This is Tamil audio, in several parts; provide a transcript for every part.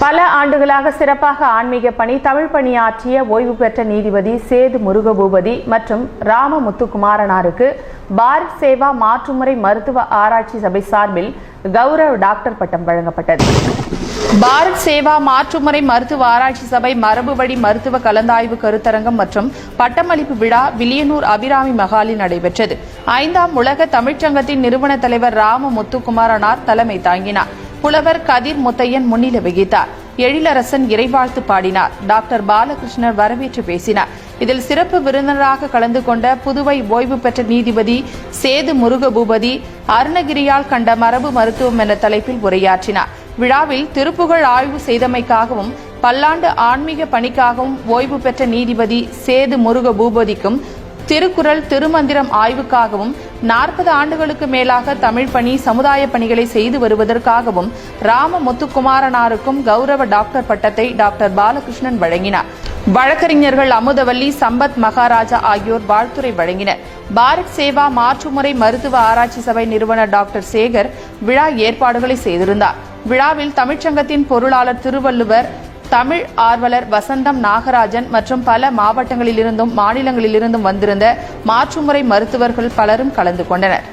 பல ஆண்டுகளாக சிறப்பாக ஆன்மீக பணி தமிழ் பணியாற்றிய ஓய்வு பெற்ற நீதிபதி சேது முருகபூபதி மற்றும் ராம முத்துக்குமாரனாருக்கு பாரத் சேவா மாற்றுமுறை மருத்துவ ஆராய்ச்சி சபை சார்பில் கௌரவ டாக்டர் பட்டம் வழங்கப்பட்டது. பாரத் சேவா மாற்றுமுறை மருத்துவ ஆராய்ச்சி சபை மரபு வழி மருத்துவ கலந்தாய்வு கருத்தரங்கம் மற்றும் பட்டமளிப்பு விழா வில்லியனூர் அபிராமி மகாலில் நடைபெற்றது. 5ஆம் உலக தமிழ்ச்சங்கத்தின் நிறுவன தலைவர் ராம முத்துக்குமாரனார் தலைமை தாங்கினார். புலவர் கதிர் முத்தையன் முன்னிலை வகித்தார். எழிலரசன் இறைவாழ்த்து பாடினார். டாக்டர் பாலகிருஷ்ணர் வரவேற்று பேசினார். இதில் சிறப்பு விருந்தினராக கலந்து கொண்ட புதுவை ஓய்வு பெற்ற நீதிபதி சேது முருகபூபதி அருணகிரியால் கண்ட மரபு மருத்துவம் என்ற தலைப்பில் உரையாற்றினார். விழாவில் திருப்புகழ் ஆய்வு செய்தமைக்காகவும் பல்லாண்டு ஆன்மீக பணிக்காகவும் ஓய்வு பெற்ற நீதிபதி சேது முருகபூபதிக்கும் திருக்குறள் திருமந்திரம் ஆய்வுக்காகவும் 40 ஆண்டுகளுக்கு மேலாக தமிழ் பணி சமுதாய பணிகளை செய்து வருவதற்காகவும் ராம முத்துக்குமாரனாருக்கும் கௌரவ டாக்டர் பட்டத்தை டாக்டர் பாலகிருஷ்ணன் வழங்கினார். வழக்கறிஞர்கள் அமுதவல்லி சம்பத் மகாராஜா ஆகியோர் வாழ்த்துரை வழங்கினர். பாரத் சேவா மாற்றுமுறை மருத்துவ ஆராய்ச்சி சபை நிறுவனர் டாக்டர் சேகர் விழா ஏற்பாடுகளை செய்திருந்தார். விழாவில் தமிழ்ச்சங்கத்தின் பொருளாளர் திருவள்ளுவர், தமிழ் ஆர்வலர் வசந்தம் நாகராஜன் மற்றும் பல மாவட்டங்களிலிருந்தும் மாநிலங்களிலிருந்தும் வந்திருந்த மாற்றுமுறை மருத்துவர்கள் பலரும் கலந்து கொண்டனர்.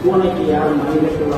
பூனைக்கு யாரும் மனிதர்கள்